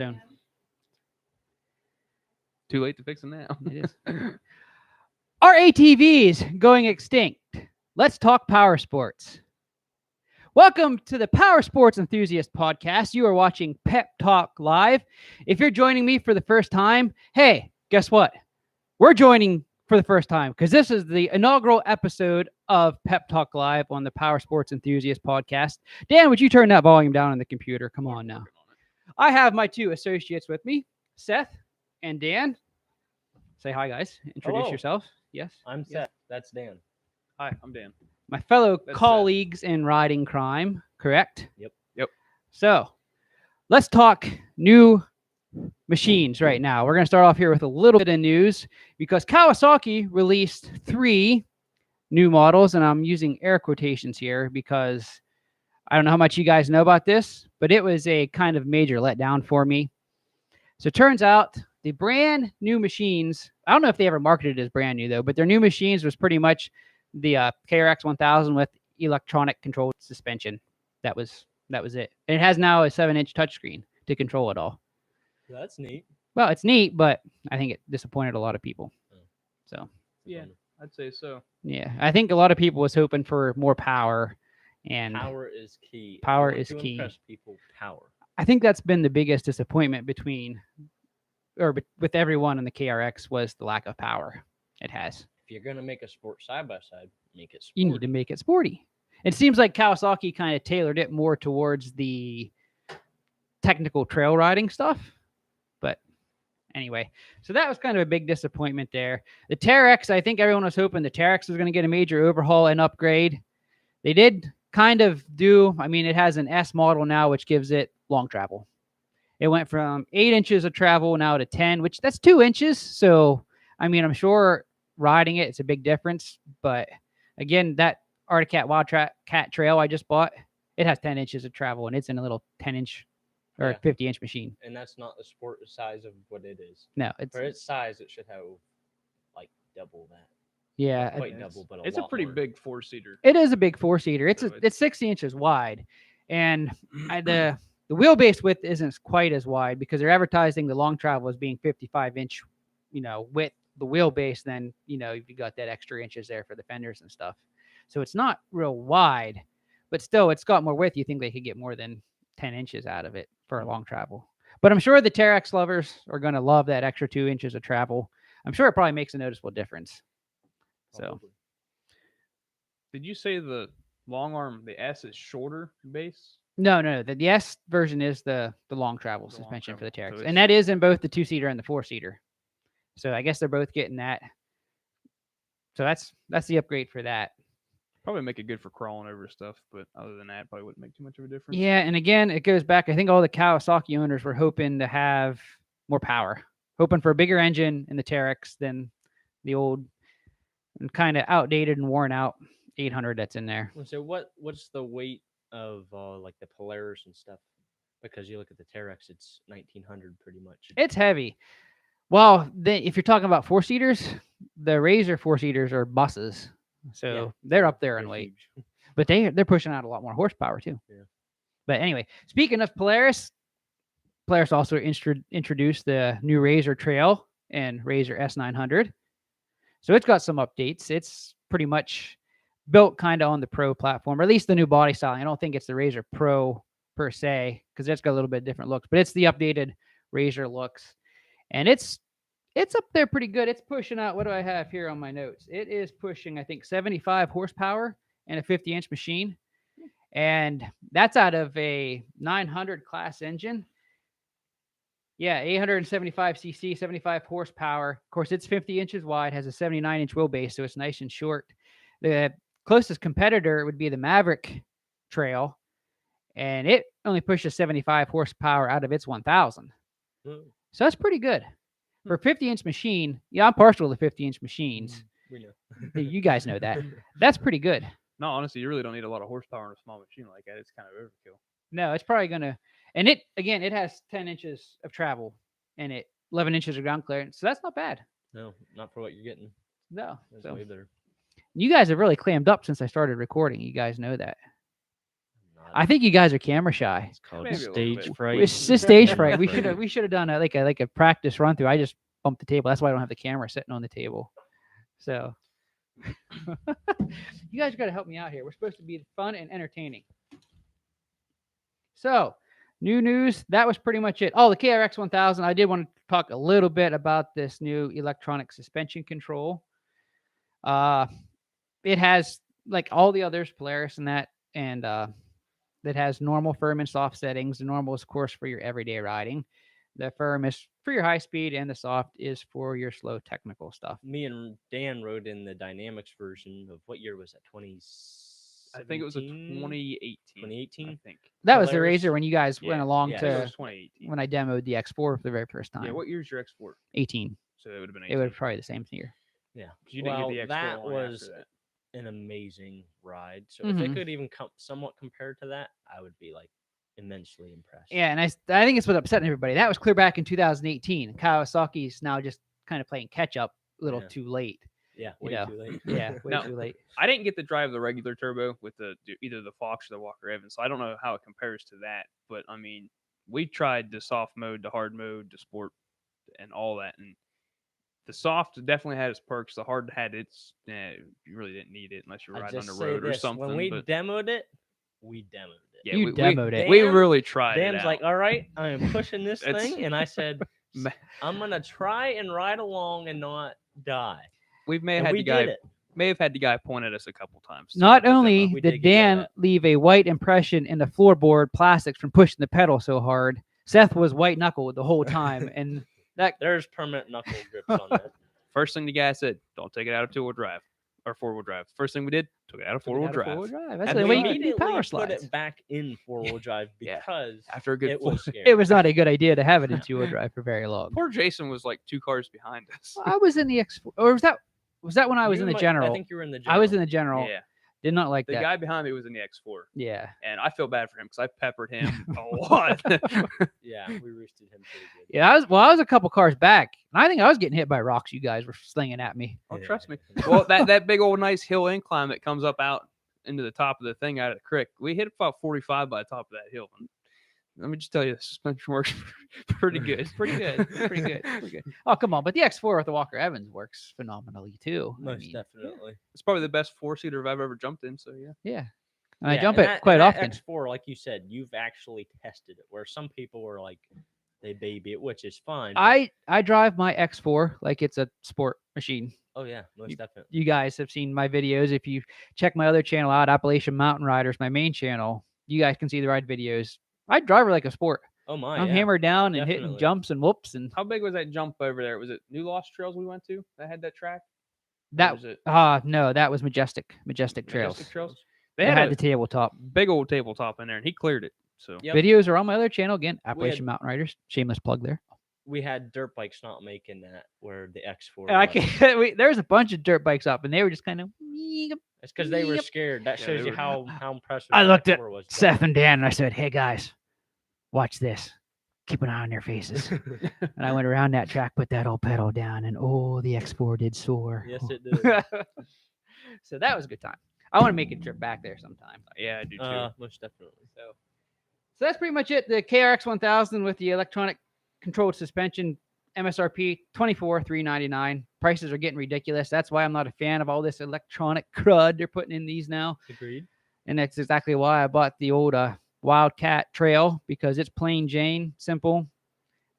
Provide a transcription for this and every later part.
Down. Too late to fix them now. It is. Are ATVs going extinct? Let's talk power sports. Welcome to the Power Sports Enthusiast Podcast. You are watching Pep Talk Live. If you're joining me for the first time, hey, guess what? We're joining for the first time because this is the inaugural episode of Pep Talk Live on the Power Sports Enthusiast Podcast. Dan, would you turn that volume down on the computer? Come on now. I have my two associates with me, Seth and Dan. Say hi, guys. Introduce Hello. yourself. Yes. I'm Yes. Seth. That's Dan. Hi, I'm Dan. My fellow That's colleagues in riding crime, correct? Yep. So let's talk new machines right now. We're going to start off here with a little bit of news because Kawasaki released 3 new models, and I'm using air quotations here because I don't know how much you guys know about this, but it was a kind of major letdown for me. So it turns out the brand new machines, I don't know if they ever marketed it as brand new though, but their new machines was pretty much the KRX 1000 with electronic controlled suspension. That was it. And it has now a 7-inch touchscreen to control it all. That's neat. Well, it's neat, but I think it disappointed a lot of people. So Yeah, I'd say so. yeah, I think a lot of people was hoping for more power, and Power is key. If you Power want is to key. Impress people. Power. I think that's been the biggest disappointment with everyone in the KRX was the lack of power it has. If you're gonna make a sport side by side, make it. You need to make it sporty. It seems like Kawasaki kind of tailored it more towards the technical trail riding stuff. But anyway, so that was kind of a big disappointment there. The Terex, I think everyone was hoping the Terex was going to get a major overhaul and upgrade. They did kind of do, I mean, it has an S model now, which gives it long travel. It went from 8 inches of travel now to 10, which that's 2 inches. So, I mean, I'm sure riding it, it's a big difference. But again, that Arctic Cat Cat Trail I just bought, it has 10 inches of travel, and it's in a little 10-inch or Yeah. 50-inch machine. And that's not the sport size of what it is. No, it's For its size, it should have like double that. yeah, Not quite double, but It's a lot pretty more. big 4-seater. it is a big 4-seater. It's So it's 60 inches wide, and the wheelbase width isn't quite as wide because they're advertising the long travel as being 55-inch, width the wheelbase. Then you got that extra inches there for the fenders and stuff. So it's not real wide, but still it's got more width. You think they could get more than 10 inches out of it for a long travel. But I'm sure the Terex lovers are going to love that extra 2 inches of travel. I'm sure it probably makes a noticeable difference. So Probably. Did you say the long arm, the S is shorter base? no. The S version is the long travel The long suspension for the travel. Terex, So and that is in both the 2-seater and the 4-seater. So I guess they're both getting that. So that's the upgrade for that. Probably make it good for crawling over stuff, but other than that, probably wouldn't make too much of a difference. Yeah, and again, it goes back. I think all the Kawasaki owners were hoping to have more power, hoping for a bigger engine in the Terex than the old and kind of outdated and worn out 800 that's in there. And so what's the weight of like the Polaris and stuff? Because you look at the Terex, it's 1900 pretty much. It's heavy. Well, if you're talking about 4-seaters, the Razor 4-seaters are buses, so Yeah, they're up there in weight. huge. But they're pushing out a lot more horsepower too. Yeah. But anyway, speaking of Polaris also introduced the new Razor Trail and Razor S900. So it's got some updates. It's pretty much built kind of on the Pro platform, or at least the new body style. I don't think it's the Razor Pro per se, because that's got a little bit different looks, but it's the updated Razor looks. And it's up there pretty good. It's pushing out, what do I have here on my notes? It is pushing, I think, 75 horsepower and a 50-inch machine. And that's out of a 900 class engine. Yeah, 875 cc, 75 horsepower. Of course, it's 50 inches wide, has a 79-inch wheelbase, so it's nice and short. The closest competitor would be the Maverick Trail, and it only pushes 75 horsepower out of its 1000. So that's pretty good. For a 50-inch machine, yeah, I'm partial to 50-inch machines. We know. You guys know that. That's pretty good. No, honestly, you really don't need a lot of horsepower in a small machine like that. It's kind of overkill. No, it's probably going to... And it has 10 inches of travel and 11 inches of ground clearance. So that's not bad. No, not for what you're getting. No. That's So way better. you guys have really clammed up since I started recording. You guys know that. not. I think you guys are camera shy. It's called Maybe a little stage bit. fright. It's just stage Camera fright. We fright. should have done like a practice run through. I just bumped the table. That's why I don't have the camera sitting on the table. So you guys got to help me out here. We're supposed to be fun and entertaining. So new news. That was pretty much it. Oh, the KRX 1000. I did want to talk a little bit about this new electronic suspension control. It has like all the others, Polaris and that, and that has normal, firm, and soft settings. The normal is, of course, for your everyday riding. The firm is for your high speed, and the soft is for your slow technical stuff. Me and Dan rode in the Dynamics version of what year was that? 2017? I think it was a 2018. 2018? I think. That was the Polaris. Razor when you guys went Yeah, along yeah. I think it to was 2018. when I demoed the X4 for the very first time. Yeah, what year's your X4? 18. So it would have been 18. It would have probably the same year. Yeah. 'Cause you didn't Well, get the X4 that long was after that. an amazing ride. So if it Mhm. could even somewhat compare to that, I would be like immensely impressed. Yeah, and I think it's what's upsetting everybody. That was clear back in 2018. Kawasaki's now just kind of playing catch up a little Yeah. too late. Yeah, You way know. too late. Yeah, way No. too late. I didn't get to drive the regular turbo with either the Fox or the Walker Evans, so I don't know how it compares to that. But I mean, we tried the soft mode, the hard mode, the sport, and all that, and the soft definitely had its perks. The hard had its. You really didn't need it unless you were I riding on just the say road or this: something. when we but demoed it, we demoed it. yeah, You we demoed it. We Dan- really tried it Dan's out. like, "All right, I am pushing this It's- thing," and I said, Ma- "I'm gonna try and ride along and not die." we may have And had we the guy did it. may have had the guy point at us a couple times. Not to demo. only We did did get yelled Dan at. leave a white impression in the floorboard plastics from pushing the pedal so hard, Seth was white knuckled the whole time, and that There's permanent knuckle grips on that. First thing the guy said, don't take it out of two-wheel drive or four-wheel drive. First thing we did, took it out of took it four-wheel out of drive. four-wheel drive. That's And the we way you do immediately power put slides. it back in four-wheel drive Yeah. because After a good it full- was scary. It was not a good idea to have it in two-wheel drive for very long. Poor Jason was like 2 cars behind us. I was in the X4, or was that when I was You in the might- general? I think you were in the general. I was in the general. Yeah. Did not like The that. guy behind me was in the X4, Yeah. and I feel bad for him because I peppered him a lot. Yeah, we roosted him pretty good. Yeah, I was a couple cars back, and I think I was getting hit by rocks you guys were slinging at me. Oh, Yeah. trust me. Well, that big old nice hill incline that comes up out into the top of the thing out of the creek, we hit about 45 by the top of that hill. And let me just tell you, the suspension works pretty good. Pretty good. Pretty good. Pretty good. Oh, come on. But the X4 with the Walker Evans works phenomenally too. I Most mean, definitely. It's probably the best 4-seater I've ever jumped in. So yeah. Yeah. And I Yeah, jump and it that- quite and that often. X4, like you said, you've actually tested it. Where some people were like, they baby it, which is fine. but- I drive my X4 like it's a sport machine. oh yeah, most definitely. You guys have seen my videos. If you check my other channel out, Appalachian Mountain Riders, my main channel, you guys can see the ride videos. I drive her like a sport. Oh my, I'm yeah. hammered down and hitting definitely. jumps and whoops and How big was that jump over there? Was it New Lost Trails we went to that had that track? Or that. was it No, that was Majestic Trails. Majestic Trails? They They had had the a tabletop. big old tabletop in there, and he cleared it. So Yep. Videos are on my other channel again, had- Appalachian Mountain Riders. Shameless plug there. We had dirt bikes not making that where the X4. And I was. can't. There's a bunch of dirt bikes up, and they were just kind of. It's because they were Yep. scared. That Yeah, shows they you were- how impressive. I that looked at X4 was. Seth and Dan, and I said, "Hey guys, watch this. Keep an eye on their faces." And I went around that track, put that old pedal down, and oh, the X4 did soar. Yes, it did. So that was a good time. I want to make a trip back there sometime. yeah, I do too. Most definitely. So that's pretty much it. The KRX 1000 with the electronic controlled suspension, MSRP $24,399. Prices are getting ridiculous. That's why I'm not a fan of all this electronic crud they're putting in these now. Agreed. And that's exactly why I bought the old Wildcat Trail, because it's plain Jane, simple.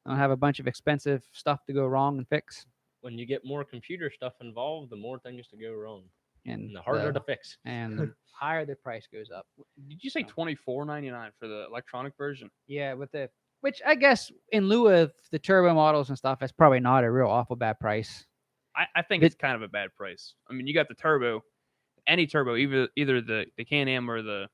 I don't have a bunch of expensive stuff to go wrong and fix. When you get more computer stuff involved, the more things to go wrong, And and the harder to fix. and the higher the price goes up. Did you say $24.99 for the electronic version? Yeah, which I guess in lieu of the turbo models and stuff, that's probably not a real awful bad price. I think The- it's kind of a bad price. I mean, you got the turbo, any turbo, either the Can-Am or the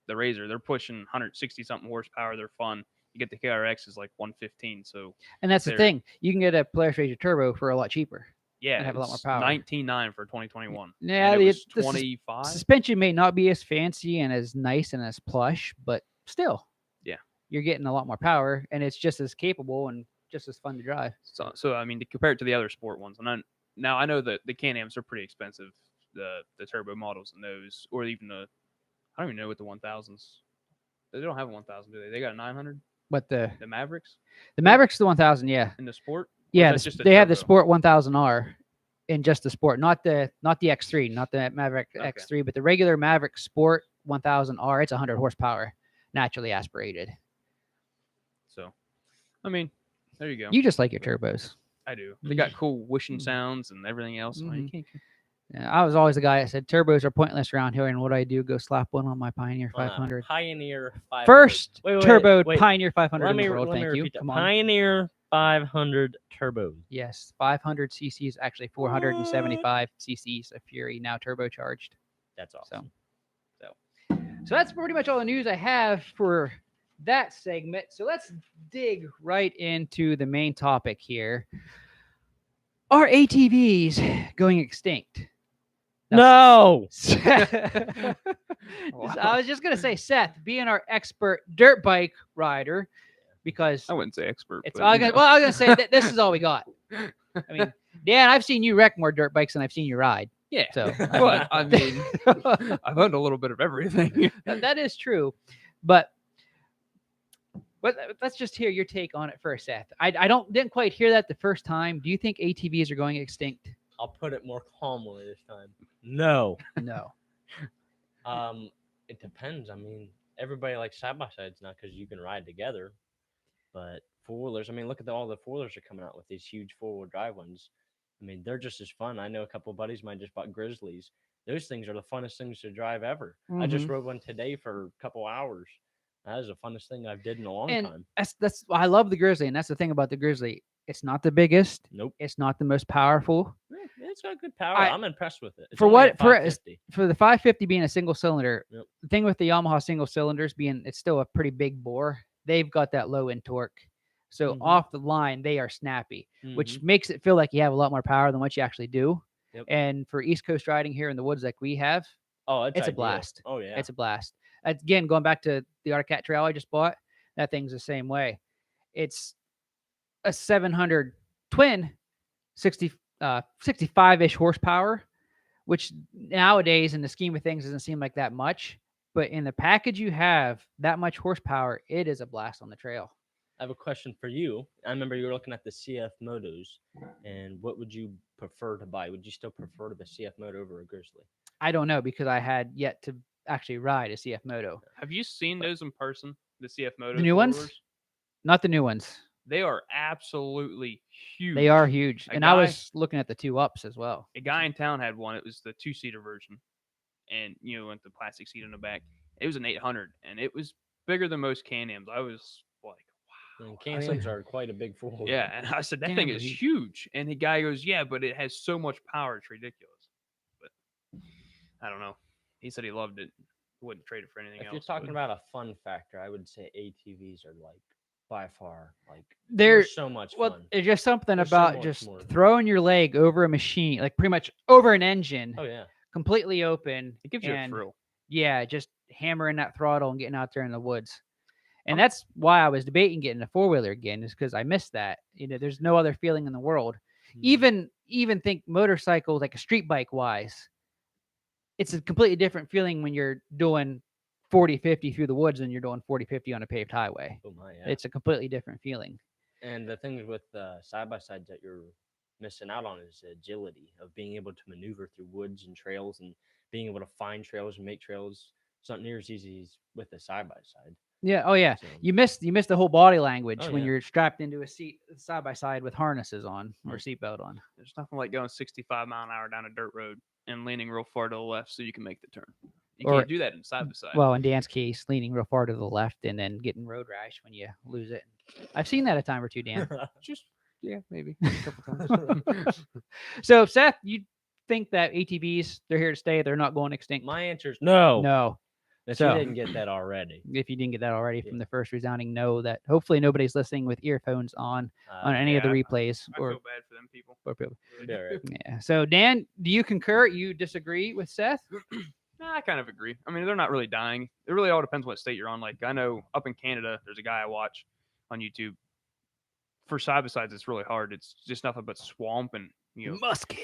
Razor, they're pushing 160 something horsepower. They're fun. You get the KRX is like 115. So And that's the There. thing. You can get a Polaris Razor Turbo for a lot cheaper. yeah, have a lot more it's power. 19.9 for 2021. Yeah, and it was the 25. suspension may not be as fancy and as nice and as plush, but still, Yeah. you're getting a lot more power, and it's just as capable and just as fun to drive. So I mean, to compare it to the other sport ones, and now I know that the Can-Ams are pretty expensive, the turbo models in those, or even I don't even know what the 1000s They don't have a 1000, do they? They got a 900. But the Mavericks Mavericks, the 1000, yeah. in the sport. Or Yeah, is that just a they have the turbo? Sport 1000R in just the Sport, not the X3, not the Maverick Okay. X3, but the regular Maverick Sport 1000R. It's 100 horsepower, naturally aspirated. So, I mean, there you go. You just like your turbos. I do. They got cool whooshing sounds and everything else. I mean, you Mhm. can't- Yeah, I was always the guy that said turbos are pointless around here, and what do I do? Go slap one on my Pioneer On a 500. Pioneer 500. First Wait, turbo wait. Pioneer 500 Let in me the world. let me Thank you. repeat that. Come on. Pioneer 500 turbo. Yes, 500 cc's, actually 475 cc's of Fury, now turbocharged. That's awesome. So that's pretty much all the news I have for that segment. So let's dig right into the main topic here. Are ATVs going extinct? No. I was just gonna say, Seth, being our expert dirt bike rider, because I wouldn't say expert. it's but, all you gonna, know. well, I was gonna say that this is all we got. I mean, Dan, I've seen you wreck more dirt bikes than I've seen you ride. Yeah. So Well, I mean, I've owned a little bit of everything. that is true, but let's just hear your take on it first, Seth. I didn't quite hear that the first time. Do you think ATVs are going extinct? I'll put it more calmly this time. No. No. It depends. I mean, everybody likes side by sides now because you can ride together. But four wheelers, I mean, look at all the four wheelers are coming out with these huge 4-wheel drive ones. I mean, they're just as fun. I know a couple of buddies of mine just bought Grizzlies. Those things are the funnest things to drive ever. I just Mhm. rode one today for a couple hours. That is the funnest thing I've did in a long And time. that's I love the Grizzly, and that's the thing about the Grizzly. It's not the biggest. Nope. It's not the most powerful. It's got good power. I- I'm impressed with it. It's for only what- a for 550. For the 550 being a single cylinder, Yep. the thing with the Yamaha single cylinders being it's still a pretty big bore, they've got that low end torque. So Mhm. off the line, they are snappy, which Mhm. makes it feel like you have a lot more power than what you actually do. Yep. And for East Coast riding here in the woods like we have, Oh, it's a ideal. blast. Oh yeah. It's a blast. Again, going back to the Arctic Cat Trail I just bought, that thing's the same way. It's a 700 twin, 65-ish horsepower, which nowadays in the scheme of things doesn't seem like that much. But in the package you have, that much horsepower, it is a blast on the trail. I have a question for you. I remember you were looking at the CF Motos, and what would you prefer to buy? Would you still prefer the CF Moto over a Grizzly? I don't know because I had yet to actually ride a CF Moto. Have you seen those in person? The CF Motos. The new ones? four-wheelers? Not the new ones. They are absolutely huge. They are huge. A And I guy- was looking at the 2-ups as well. A guy in town had one. It was the 2-seater version, and with the plastic seat in the back. It was an 800, and it was bigger than most Can-Ams. I was like, And wow. Can-Ams are quite a big fool. Yeah, and I said that Can-Ams thing are is huge. huge, and the guy goes, yeah, but it has so much power, it's ridiculous. But I don't know. He said he loved it. Wouldn't trade it for anything If else. you're talking but- about a fun factor, I would say ATVs are like by far like They're so much well, fun. it's just something There's so about much just more. throwing your leg over a machine, like pretty much over an engine, Oh yeah. completely open. it gives you a and, thrill. Yeah, just hammering that throttle and getting out there in the woods. And I'm- that's why I was debating getting a 4-wheeler again, is because I missed that. There's no other feeling in the world. Mhm. Even think motorcycles, like a street bike wise, it's a completely different feeling when you're doing 40, 50 through the woods than you're doing 40, 50 on a paved highway. Oh my, yeah. It's a completely different feeling. And the things with side by sides that you're missing out on is agility of being able to maneuver through woods and trails and being able to find trails and make trails. It's not near as easy as with the side by side. Yeah. Oh yeah. So, You missed the whole body language Oh, when yeah. you're strapped into a seat side by side with harnesses on or seatbelt on. There's nothing like going 65 mile an hour down a dirt road and leaning real far to the left so you can make the turn. You Or- can't do that in side by side. Well, in Dan's case, leaning real far to the left and then getting road rash when you lose it. I've seen that a time or two, Dan. just yeah, maybe a couple times. So, Seth, you think that ATVs, they're here to stay? They're not going extinct? My answer is no. No. If So- you didn't get that already. If you didn't get that already Yeah. from the first resounding no, that hopefully nobody's listening with earphones on any of the yeah, replays I or, feel bad for them people. or people. Be all right. Yeah. So, Dan, do you concur? You disagree with Seth? Nah, I kind of agree. I mean, they're not really dying. It really all depends what state you're on. Like, I know up in Canada, there's a guy I watch on YouTube. For side by sides, it's really hard. It's just nothing but swamp, and you Muskeg.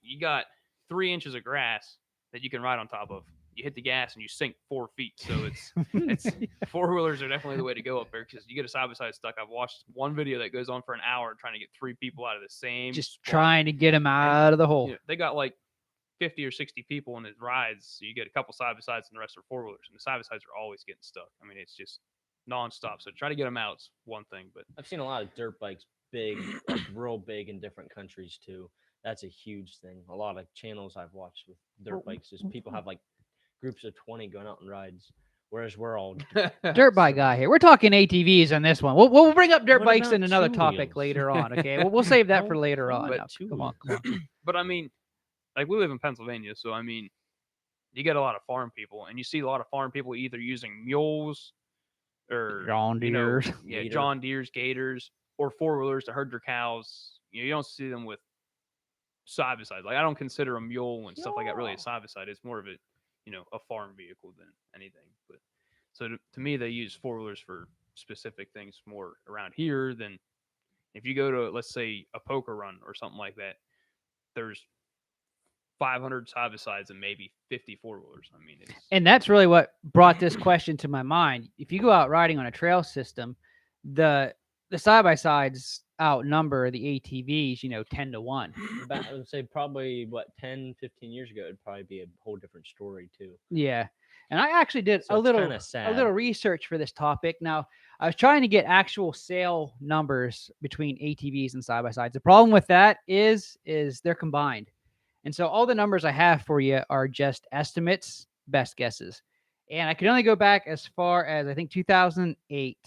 you got 3 inches of grass that you can ride on top of. you hit the gas and you sink 4 feet. So it's four wheelers are definitely the way to go up there because you get a side by side stuck. I've watched one video that goes on for an hour trying to get 3 people out of the same Just spot. trying to get him out of the hole. You know, they got like 50 or 60 people in his rides, so you get a couple side by sides and the rest are four wheelers, and the side by sides are always getting stuck. I mean, it's just nonstop. So try to get them out is one thing, but I've seen a lot of dirt bikes big, like real big in different countries too. That's a huge thing. A lot of channels I've watched with dirt bikes is people have like groups of 20 going out on rides, whereas we're all Dirt bike guy here. We're talking ATVs on this one. We'll bring up dirt What bikes about in another two topic wheels? later on. Okay, we'll save that for How- later how on. about Now, two come on. but I mean, like we live in Pennsylvania, so I mean, you get a lot of farm people, and you see a lot of farm people either using mules or John Deere's. yeah, Gator. John Deere's, Gators, or four wheelers to herd their cows. You don't see them with side by sides. Like I don't consider a mule and stuff like that really a side by side. It's more of a a farm vehicle than anything. But so to me, they use four wheelers for specific things more around here than if you go to let's say a poker run or something like that. There's 500 side by sides and maybe 50 four wheelers. I mean, it's And that's really what brought this question to my mind. If you go out riding on a trail system, the side by sides outnumber the ATVs, 10-1. I would say probably 10, 15 years ago, it'd probably be a whole different story too. Yeah. And I actually did So a it's little kinda sad. research for this topic. Now, I was trying to get actual sale numbers between ATVs and side by sides. The problem with that is they're combined. And so all the numbers I have for you are just estimates, best guesses. And I can only go back as far as I think 2008.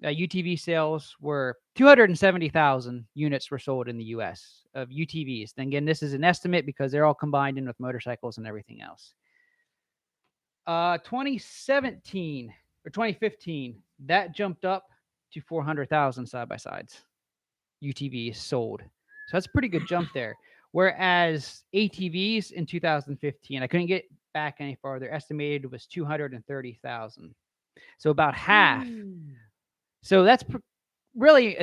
UTV sales were 270,000 units were sold in the US of UTVs. Then again, this is an estimate because they're all combined in with motorcycles and everything else. 2017 or 2015, that jumped up to 400,000 side by sides UTVs sold. So that's a pretty good jump there. Whereas ATVs in 2015, I couldn't get back any farther, estimated was 230,000. So about half. So that's really,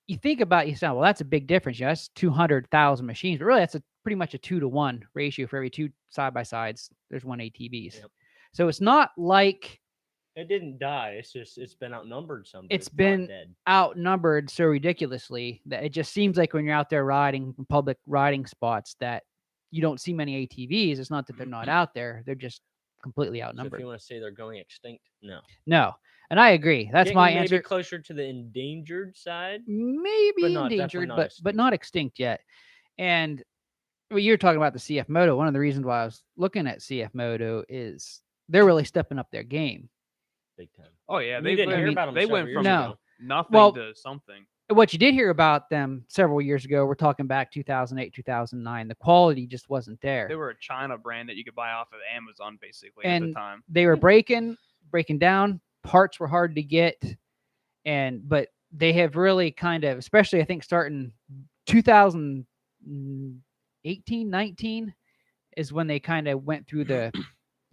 you think about it, you sound, well, that's a big difference. That's 200,000 machines, but really that's pretty much a 2-to-1 ratio for every two side by sides. There's one ATVs. Yep. So it's not like It didn't die. It's just it's been outnumbered some. but it's not been dead. outnumbered so ridiculously that it just seems like when you're out there riding in public riding spots that you don't see many ATVs. It's not that they're not out there; they're just completely So if outnumbered. you want to say they're going extinct, no. No, and I agree. That's my Getting maybe answer. closer to the endangered side. Maybe but not- definitely endangered, not but extinct. not extinct yet. And well, you're talking about the CF Moto. One of the reasons why I was looking at CF Moto is they're really stepping up their game. Big time. oh yeah, You they didn't I hear mean, about them they several went years from No. ago. nothing Well, to something. What you did hear about them several years ago, we're talking back 2008, 2009. The quality just wasn't there. They were a China brand that you could buy off of Amazon basically at the And time. they were breaking down. Parts were hard to get, but they have really kind of, especially I think starting 2018, 19 is when they kind of went through the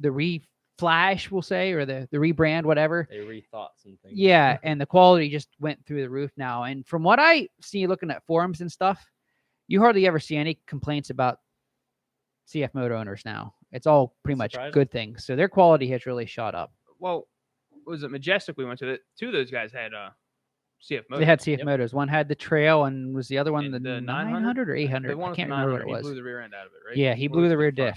reflash, we'll say, or the rebrand, whatever. They rethought some things. Yeah, and the quality just went through the roof now. And from what I see looking at forums and stuff, you hardly ever see any complaints about CF Moto owners now. It's all pretty much Surprising. good things. So their quality has really shot up. Well, was it Majestic we went to? Two of those guys had CF Moto. They had CF Yep. Motos. One had the Trail, and was the other one And the the 900 or 800? The one I with can't the remember what 900, it was. He blew the rear end out of it, right? Yeah, he blew the rear front.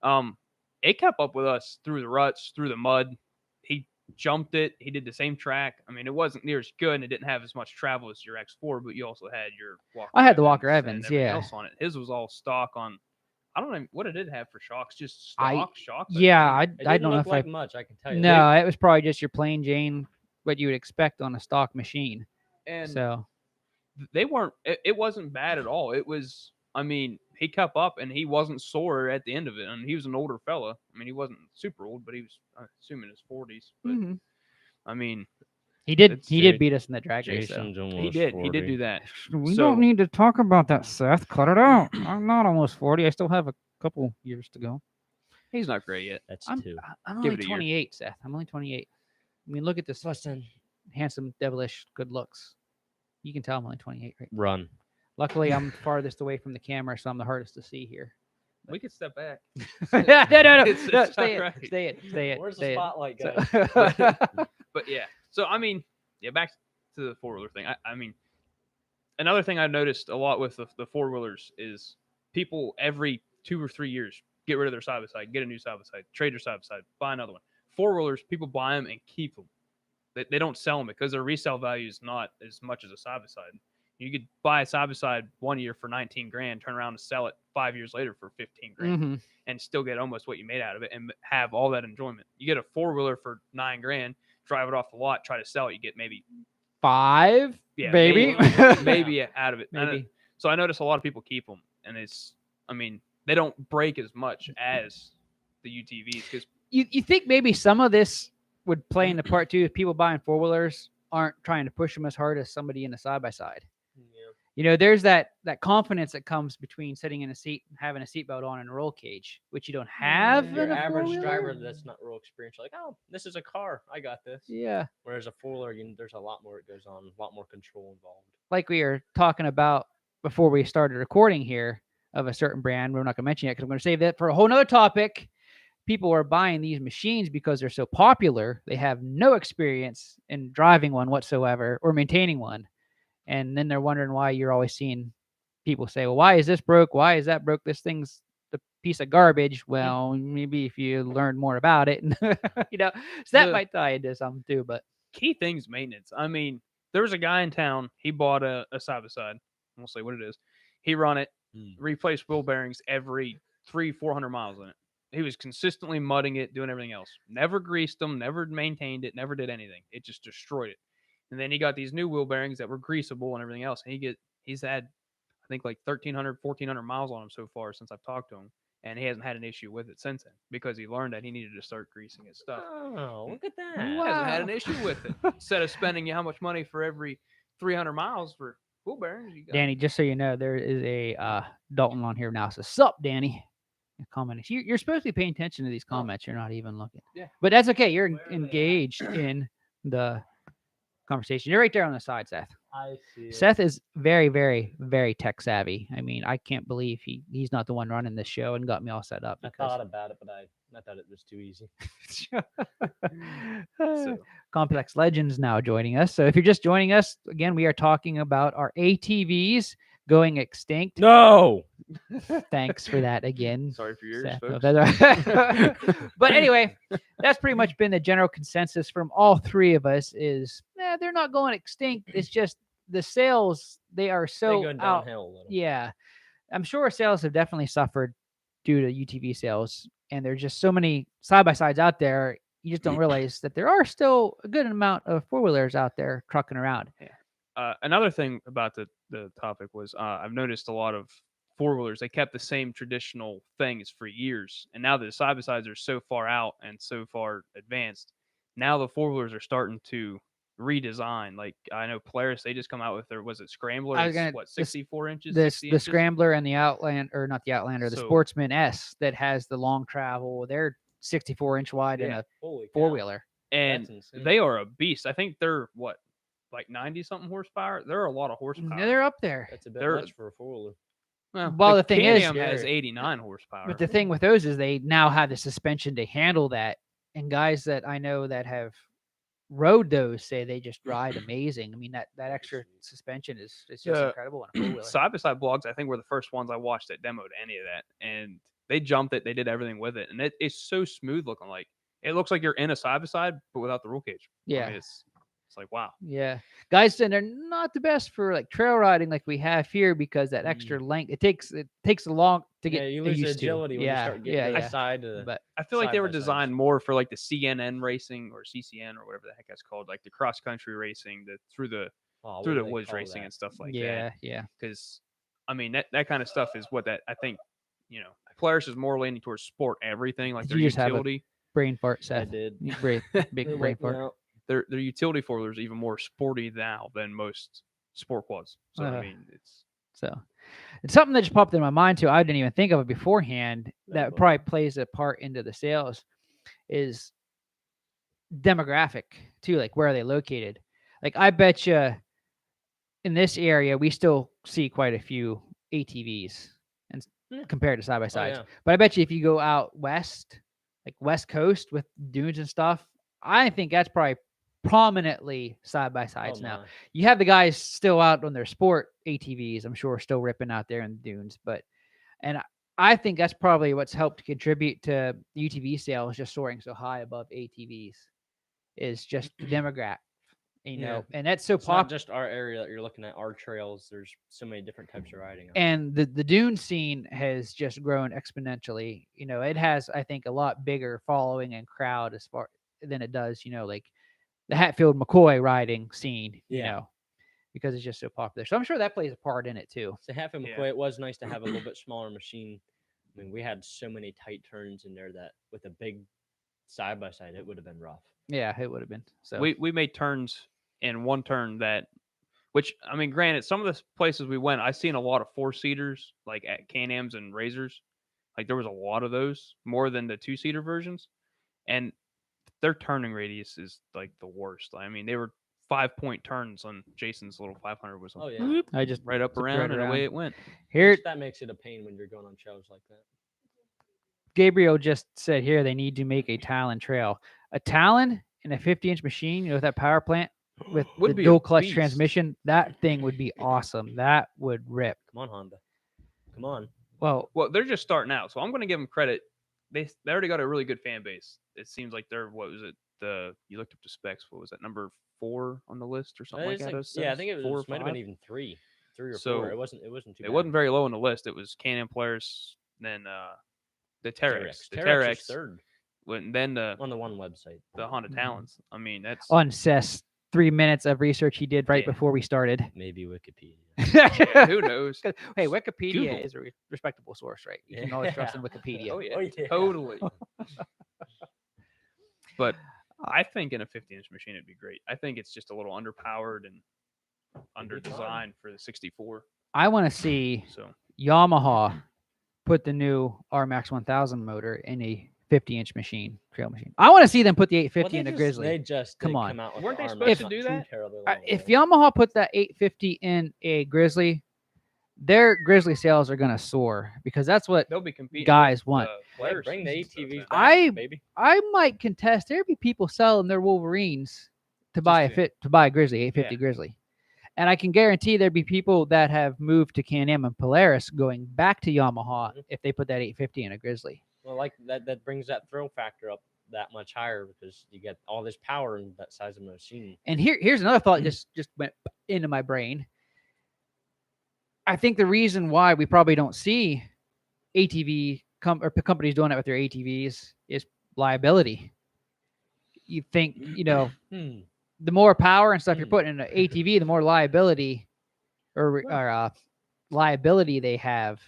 diff. It kept up with us through the ruts, through the mud. He jumped it. He did the same track. I mean, it wasn't near as good, and it didn't have as much travel as your X4, but you also had your Walker. I had the Walker and Evans, everything yeah. else on it. His was all stock on. I don't know what did it have for shocks. Just I- stock shocks. Yeah, think. It I didn't don't know look if like I. much. I can tell you. No, it was probably just your plain Jane, what you would expect on a stock machine. And So they weren't. It wasn't bad at all. It was. I mean, he kept up, and he wasn't sore at the end of it. And he was an older fella. I mean, he wasn't super old, but he was, I'm assuming, his 40s. But mhm. I mean, he did it's- beat us in that drag race. Though. Jason's almost he did. 40. He did do that. We So- don't need to talk about that, Seth. Cut it out. I'm not almost 40. I still have a couple years to go. He's not great yet. That's I'm 2. I'm Give only it a year. 28, Seth. I'm only 28. I mean, look at this Plus 10. handsome, devilish, good looks. You can tell I'm only 28, right? Run. Luckily, I'm farthest away from the camera, so I'm the hardest to see here. We could step back. no, It's no, not stay in, right. stay in, stay in. Where's the stay in. spotlight, So- guys? But yeah. So I mean, yeah. Back to the 4-wheeler thing. I mean, another thing I've noticed a lot with the 4-wheelers is people every 2 or 3 years get rid of their side by side, get a new side by side, trade their side by side, buy another one. 4-wheelers, people buy them and keep them. They don't sell them because their resale value is not as much as a side by side. You could buy a side by side 1 year for 19 grand, turn around and sell it 5 years later for 15 grand, Mhm. and still get almost what you made out of it and have all that enjoyment. You get a 4-wheeler for 9 grand, drive it off the lot, try to sell it, you get maybe 5, baby. maybe out of it. Maybe. So I notice a lot of people keep them, and I mean, they don't break as much as the UTVs because You think maybe some of this would play into part too if people buying 4-wheelers aren't trying to push them as hard as somebody in a side by side. You know, there's that confidence that comes between sitting in a seat and having a seatbelt on and a roll cage, which you don't have Your in a average 4-wheeler. driver that's not real experienced, like, oh, this is a car, I got this. Yeah, Whereas a 4-wheeler, there's a lot more that goes on, a lot more control involved. like we were talking about before we started recording here of a certain brand. We're not going to mention it because I'm going to save that for a whole nother topic. People are buying these machines because they're so popular. They have no experience in driving one whatsoever or maintaining one. And then they're wondering why you're always seeing people say, well, why is this broke? Why is that broke? This thing's a piece of garbage. Well, maybe if you learn more about it, and so that might tie into something too. But key thing's maintenance. I mean, there was a guy in town. He bought a side by side. I won't say what it is. He run it, replaced wheel bearings every 300-400 miles in it. He was consistently mudding it, doing everything else. Never greased them, never maintained it, never did anything. It just destroyed it. And then he got these new wheel bearings that were greasable and everything else. And he's had, I think, like 1,300, 1,400 miles on them so far since I've talked to him. And he hasn't had an issue with it since then because he learned that he needed to start greasing his stuff. Oh, look at that. He hasn't had an issue with it. Instead of spending how much money for every 300 miles for wheel bearings, you got Danny, just so you know, there is a Dalton on here now. Says, "Sup, Danny?" Commenting. You're supposed to be paying attention to these comments. You're not even looking. Yeah. But that's okay. You're engaged in the conversation. You're right there on the side, Seth. I see. Seth is very, very, very tech savvy. I mean, I can't believe he's not the one running this show and got me all set up. I thought about it, but I thought it was too easy. So, Complex Legends now joining us. So if you're just joining us, again, we are talking about our ATVs going extinct. No. Thanks for that again. sorry for yours, Seth. folks. No, that's all right. But anyway, that's pretty much been the general consensus from all three of us is they're not going extinct. It's just the sales, they are so They're going out. downhill a little. Yeah. I'm sure sales have definitely suffered due to UTV sales. And there's just so many side-by-sides out there. You just don't realize that there are still a good amount of 4-wheelers out there trucking around. Another thing about the topic was I've noticed a lot of 4-wheelers. They kept the same traditional things for years, and now that the side by sides are so far out and so far advanced, now the 4-wheelers are starting to redesign. Like I know Polaris, they just come out with their Scrambler. It's 64 inches. 60 The inches? Scrambler and the Outland, or not the Outlander, the So- Sportsman S that has the long travel. They're 64-inch wide and a Holy cow. 4-wheeler. and That's insane. they are a beast. I think they're like 90 something horsepower. They're a lot of horsepower. They're up there. That's a bit they're- much for a 4-wheeler. Well, the thing is- Can-Am has 89 horsepower. But the thing with those is they now have the suspension to handle that. And guys that I know that have rode those say they just ride amazing. I mean, that extra suspension is just incredible on a 4-wheeler. Side by side blogs, I think, were the first ones I watched that demoed any of that, and they jumped it. They did everything with it, and it's so smooth looking. Like it looks like you're in a side by side, but without the roll cage. Yeah. I mean, it's like wow. Yeah. Guys saying they're not the best for like trail riding like we have here because that extra length, it takes a long to get you lose the used to. agility when you start getting yeah. that side to the. But I feel like they were Side-by-sides. designed more for like the CNN racing or CCN or whatever the heck that's called, like the cross country racing, through the what through do the they woods call racing that? and stuff like yeah, that. yeah. Because I mean that kind of stuff is what that I think. Polaris is more leaning towards sport everything, like Did their you just have a utility. Brain fart, I Seth. did. Big They brain woke me fart. up. Their utility 4-wheelers are even more sporty now than most sport quads. So I mean, it's So it's something that just popped in my mind too. I didn't even think of it beforehand. That probably plays a part into the sales is demographic too. Like where are they located? Like I bet you in this area we still see quite a few ATVs, and compared to side by Oh, sides. yeah. But I bet you if you go out west, like West Coast with dunes and stuff, I think that's probably prominently side by sides Oh, now. my. You have the guys still out on their sport ATVs, I'm sure, still ripping out there in the dunes. But and I think that's probably what's helped contribute to the UTV sales just soaring so high above ATVs is just the demographic, Yeah. and that's so It's not popular. just our area that you're looking at, our trails. There's so many different types of riding. And the dune scene has just grown exponentially. It has, I think, a lot bigger following and crowd as far than it does, like the Hatfield McCoy riding scene, Yeah. because it's just so popular. So I'm sure that plays a part in it too. So Hatfield Yeah. McCoy, it was nice to have a little bit smaller machine. I mean, we had so many tight turns in there that with a big side by side, it would have been rough. Yeah, it would have been. So We made turns in one turn which I mean, granted, some of the places we went, I seen a lot of 4-seaters like at Can-Ams and Razors. Like there was a lot of those more than the 2-seater versions, and their turning radius is like the worst. I mean, they were 5-point turns on Jason's little 500 was Oh, yeah. whoop, I just right up zipped around right and around. away it went. Here, That makes it a pain when you're going on trails like that. Gabriel just said here they need to make a Talon trail. A Talon in a 50-inch machine, with that power plant with Would the be a dual clutch beast. transmission, that thing would be awesome. That would rip. Come on, Honda. Come on. Well, Well, they're just starting out, so I'm going to give them credit. They already got a really good fan base. It seems like they're what was it? You looked up the specs. What was that, number 4 on the list or something like that? Yeah, I think it 4 or was, might have been 5? even three or So, 4. It wasn't too It bad. wasn't very low on the list. It was Can-Am Polaris, then the Terex. The Terex was Terex, third then the on the one website. Honda Talons. I mean, that's on Seth's 3 minutes of research he did right Yeah. before we started. Maybe Wikipedia. yeah, who knows? Hey, Wikipedia Google. is a respectable source, right? You can always trust in Wikipedia. Oh yeah, Oh, yeah. totally. But I think in a 50-inch machine it'd be great. I think it's just a little underpowered and under designed for the 64. I want to see So Yamaha put the new RMAX 1000 motor in a 50-inch machine, trail machine. I want to see them put the 850 in a Grizzly. They just Come did on. come out with Weren't the they RMAX supposed to not do too that? terribly long If ago. Yamaha put that 850 in a Grizzly, their Grizzly sales are going to soar because that's what they'll be competing. guys with, want. Polaris Bring the and stuff ATVs now. back, I- baby. I might contest. There'd be people selling their Wolverines to buy a Grizzly 850 Yeah. Grizzly, and I can guarantee there'd be people that have moved to Can-Am and Polaris going back to Yamaha Mhm. if they put that 850 in a Grizzly. Well, like that brings that thrill factor up that much higher because you get all this power in that size of machine. And here's another thought just went into my brain. I think the reason why we probably don't see ATV companies doing it with their ATVs is liability. You think, the more power and stuff you're putting in an ATV, the more liability or liability they have.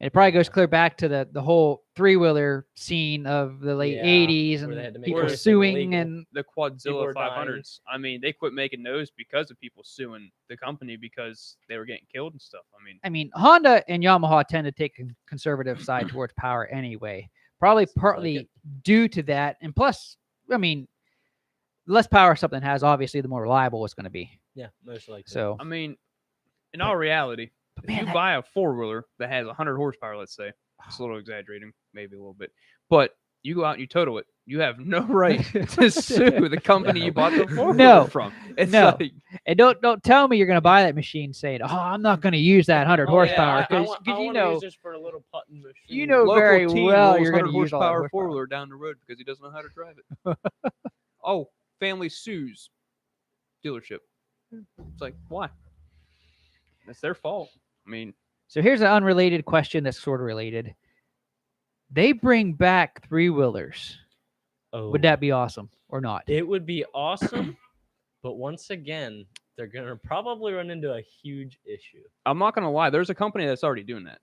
And it probably goes clear back to the whole 3-wheeler scene of the late 80s where they had and to make people everything suing illegal. and The People Quadzilla are dying. 500s. I mean, they quit making those because of people suing the company because they were getting killed and stuff. I mean, Honda and Yamaha tend to take a conservative side towards power anyway. Probably Sounds like partly it. due to that. And plus, the less power something has, obviously, the more reliable it's going to be. Yeah, most likely. So, I mean, in all reality, if man, you that- buy a 4-wheeler that has 100 horsepower, let's say, it's a little exaggerating, maybe a little bit, but you go out and you total it, you have no right to sue the company you bought the 4-wheeler No. from. It's No. like, and don't tell me you're going to buy that machine saying, "Oh, I'm not going to use that 100 horsepower," I because want you to know use this for a little putting machine. you know local very teen well rolls you're going to 100 use all that horsepower horsepower. 4-wheeler down the road because he doesn't know how to drive it. Oh, family sues dealership. It's like, why? That's their fault. I mean, So here's an unrelated question that's sort of related. They bring back 3-wheelers. Oh, Would that be awesome or not? It would be awesome, but once again, they're gonna probably run into a huge issue. I'm not gonna lie. There's a company that's already doing that.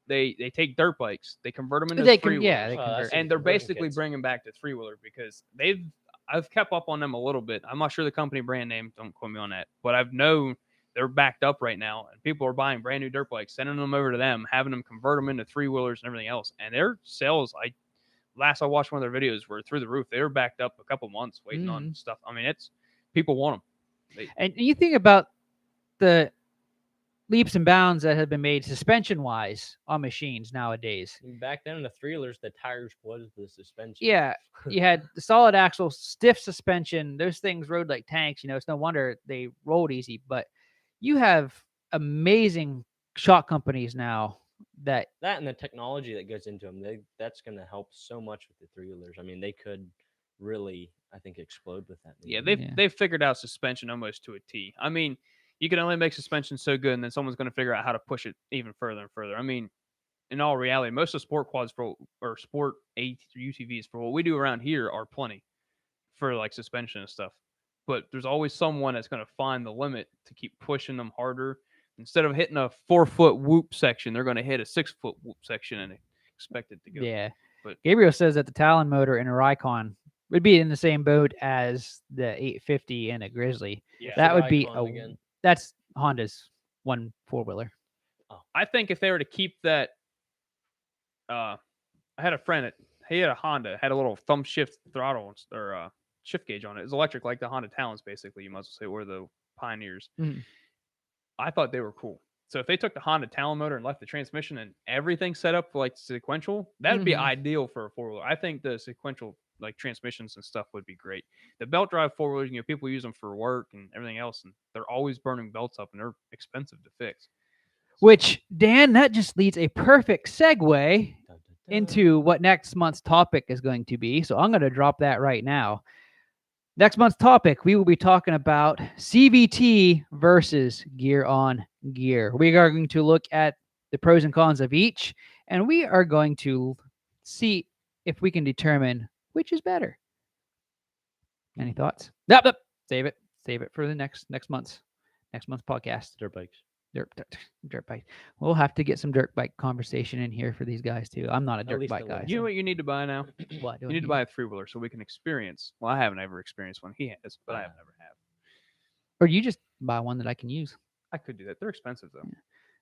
They take dirt bikes, they convert them into They 3-wheelers, can, yeah, they Well, convert. that's- and they're converting basically kits. bringing back the 3-wheeler because I've kept up on them a little bit. I'm not sure the company brand name. Don't quote me on that, but I've known they're backed up right now, and people are buying brand new dirt bikes, sending them over to them, having them convert them into 3-wheelers and everything else. And their sales, last I watched one of their videos, were through the roof. They were backed up a couple months waiting on stuff. I mean, it's people want them. And you think about the leaps and bounds that have been made suspension wise on machines nowadays. Back then, the three-wheelers, the tires was the suspension. Yeah, you had the solid axle, stiff suspension. Those things rode like tanks. It's no wonder they rolled easy. But you have amazing shock companies now that That and the technology that goes into them, that's going to help so much with the three-wheelers. I mean, they could really, I think, explode with that. Yeah, maybe. they've figured out suspension almost to a T. I mean, you can only make suspension so good, and then someone's going to figure out how to push it even further and further. I mean, in all reality, most of sport quads or sport UTVs for what we do around here are plenty for like suspension and stuff. But there's always someone that's going to find the limit to keep pushing them harder. Instead of hitting a 4-foot whoop section, they're going to hit a 6-foot whoop section and expect it to go. yeah. But Gabriel says that the Talon motor in a Rikon would be in the same boat as the 850 and a Grizzly. yeah, That the would be Rikon again? that's Honda's one 4-wheeler. I think if they were to keep that, I had a friend that he had a Honda, had a little thumb shift throttle or shift gauge on it. It was electric, like the Honda Talons, basically. You might as well say, or the Pioneers. Mhm. I thought they were cool. So if they took the Honda Talon motor and left the transmission and everything set up like sequential, that would be Mhm. ideal for a 4-wheeler. I think the sequential like transmissions and stuff would be great. The belt drive 4-wheelers, people use them for work and everything else, and they're always burning belts up and they're expensive to fix. Which, Dan, that just leads a perfect segue Dun, dun, dun. into what next month's topic is going to be. So I'm going to drop that right now. Next month's topic, we will be talking about CVT versus gear on gear. We are going to look at the pros and cons of each, and we are going to see if we can determine which is better. Any thoughts? Nope. Save it for the next month's podcast. Dirt bikes. Dirt bike. We'll have to get some dirt bike conversation in here for these guys too. I'm not a dirt least bike a guy. little. You know what you need to buy now? What do You need to buy a 3-wheeler so we can experience. Well, I haven't ever experienced one. He has, but I have never have. Or you just buy one that I can use. I could do that. They're expensive though.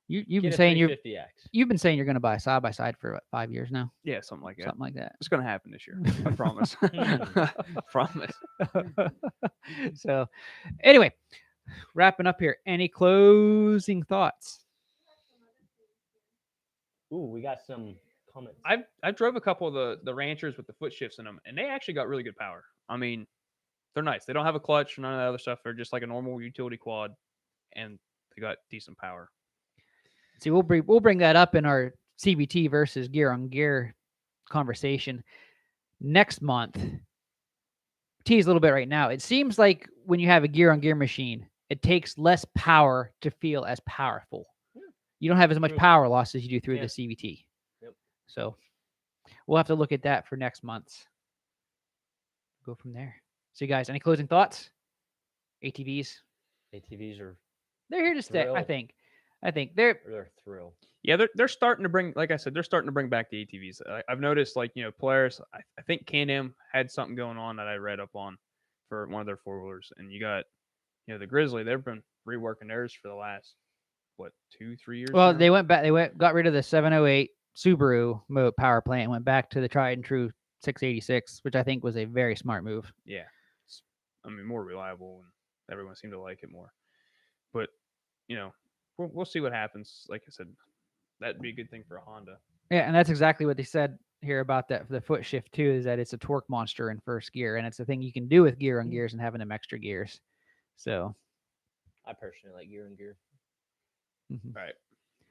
You've been Get a saying 350X. you've been saying you're going to buy a side by side for what, 5 years now, Yeah, something like that. something like that. It's gonna happen this year. I promise. Promise. So, anyway, wrapping up here. Any closing thoughts? Ooh, we got some comments. I drove a couple of the ranchers with the foot shifts in them, and they actually got really good power. I mean, they're nice. They don't have a clutch or none of that other stuff. They're just like a normal utility quad, and they got decent power. See, we'll bring that up in our CVT versus gear on gear conversation next month. Tease a little bit right now. It seems like when you have a gear on gear machine, it takes less power to feel as powerful. You don't have as much True. power loss as you do through Yeah. the CVT. Yep. So we'll have to look at that for next month. Go from there. So, you guys, any closing thoughts? ATVs, ATVs are they're here to stay. I Thrill. think. They're they're a thrill. Yeah, they're starting to bring, like I said, they're starting to bring back the ATVs. I've noticed, like, Polaris. I think Can-Am had something going on that I read up on for one of their 4-wheelers, and you got, the Grizzly. They've been reworking theirs for the last 2-3 years. well. now? They went back. Got rid of the 708 Subaru power plant and went back to the tried and true 686, which I think was a very smart move. Yeah, it's, more reliable, and everyone seemed to like it more. But we'll see what happens. Like I said, that'd be a good thing for a Honda. Yeah, and that's exactly what they said here about that the foot shift too. Is that it's a torque monster in first gear, and it's a thing you can do with gear on gears and having them extra gears. So, I personally like gear and gear. Right.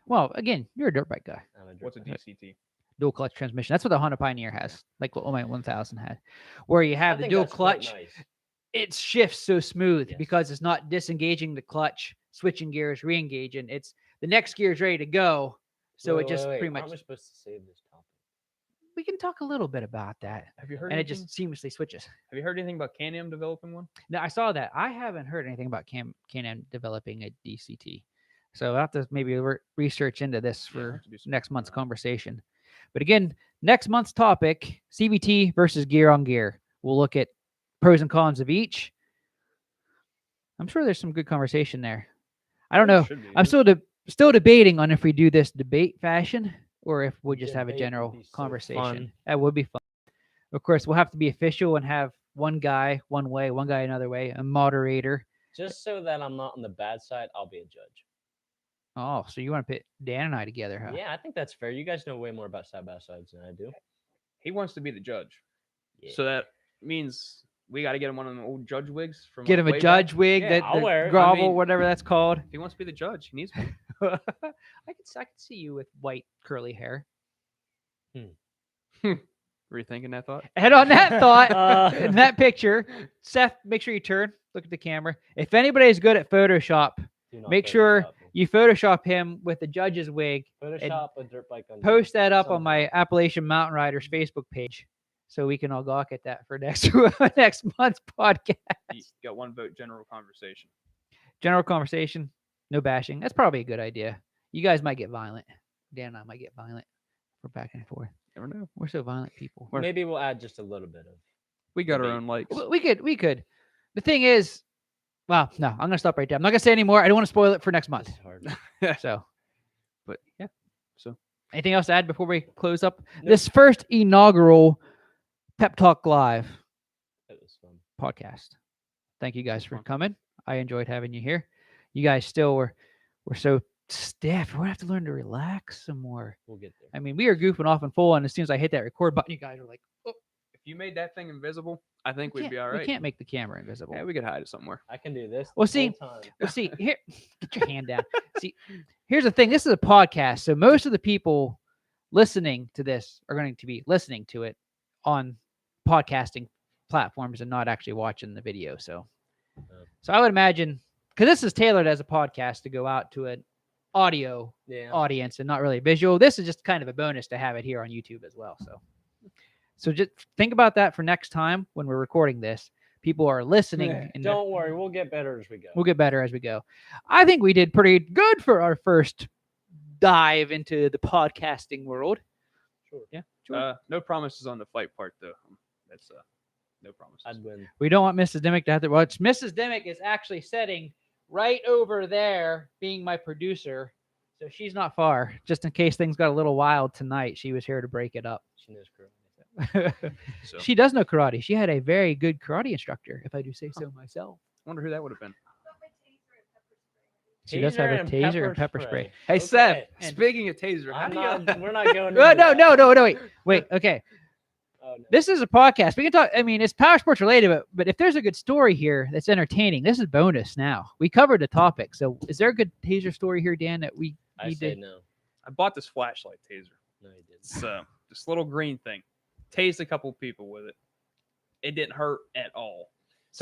well, again, you're a dirt bike guy. I'm a dirt What's a bike. DCT? Dual clutch transmission. That's what the Honda Pioneer has, like what my 1000 had, where you I have the think dual that's quite clutch. nice. It shifts so smooth Yes. because it's not disengaging the clutch, switching gears, re-engaging. It's the next gear is ready to go. So Wait, it just wait, pretty Aren't much. we supposed to save this topic? We can talk a little bit about that, Have you heard? and it anything? just seamlessly switches. Have you heard anything about Can-Am developing one? Now I saw that. I haven't heard anything about Can-Am developing a DCT, so I'll have to maybe research into this Yeah, I'll for have to do some next research month's on that. conversation. But again, next month's topic: CVT versus gear on gear. We'll look at pros and cons of each. I'm sure there's some good conversation there. I don't There know. should be. I'm still debating on if we do this debate fashion or if we just have a Debate would general be so conversation. fun. That would be fun. Of course, we'll have to be official and have one guy one way, one guy another way, a moderator. Just so that I'm not on the bad side, I'll be a judge. Oh, so you want to put Dan and I together, huh? Yeah, I think that's fair. You guys know way more about side by sides than I do. He wants to be the judge, Yeah. so that means we got to get him one of them old judge wigs from Get like, him a way judge back. wig, Yeah, that I'll the wear it. I grovel, mean- whatever that's called. If he wants to be the judge, he needs one. I could see you with white curly hair. Were you thinking that thought? And on that thought, Uh. in that picture, Seth, make sure you turn, look at the camera. If anybody is good at Photoshop, Do not make sure Photoshop me. you Photoshop him with the judge's wig. Photoshop a dirt bike on Post that up on my somehow. Appalachian Mountain Riders Facebook page, so we can all gawk at that for next next month's podcast. You got one vote. General conversation. General conversation, no bashing. That's probably a good idea. You guys might get violent. Dan and I might get violent. We're back and forth. Never know. We're so violent people. Maybe we'll add just a little bit of. We got our Maybe. own likes. We could. The thing is, well, no, I'm gonna stop right there. I'm not gonna say anymore. I don't want to spoil it for next month. This is hard. So, But yeah. So anything else to add before we close up Nope. this first inaugural Pep Talk Live That was fun. podcast? Thank you guys for Fun. coming. I enjoyed having you here. You guys still were so stiff. We're gonna have to learn to relax some more. We'll get there. I mean, we are goofing off and full, and as soon as I hit that record button, you guys are like, "Oh, if you made that thing invisible, I think we we'd be all can't- right. we can't make the camera invisible." Yeah, we could hide it somewhere. I can do this. Well, the see, whole time. Well, see, here, get your hand down. See, here's the thing. This is a podcast, so most of the people listening to this are going to be listening to it on podcasting platforms and not actually watching the video. So I would imagine, because this is tailored as a podcast to go out to an audio Yeah. audience and not really visual. This is just kind of a bonus to have it here on YouTube as well. So just think about that for next time when we're recording this. People are listening. And Don't worry, we'll get better as we go. we'll get better as we go. I think we did pretty good for our first dive into the podcasting world. Sure. Yeah. Sure. No promises on the fight part though. That's no promises. I'd win. We don't want Mrs. Dimmick to have to watch. Mrs. Dimmick is actually sitting right over there, being my producer. So she's not far. Just in case things got a little wild tonight, she was here to break it up. She knows correct. So She does know karate. She had a very good karate instructor, if I do say so myself. I wonder who that would have been. She does have a and taser and pepper spray. Hey Okay. Seth, And- speaking of taser, how I'm do you? not, we're not going. No, into that. no, wait. Okay. Oh, no. This is a podcast. We can talk. I mean, it's power sports related, but if there's a good story here that's entertaining, this is bonus now. We covered the topic. So is there a good taser story here, Dan, that we I need say to? no. I bought this flashlight taser. No, you didn't. It's this little green thing. Tased a couple people with it. It didn't hurt at all.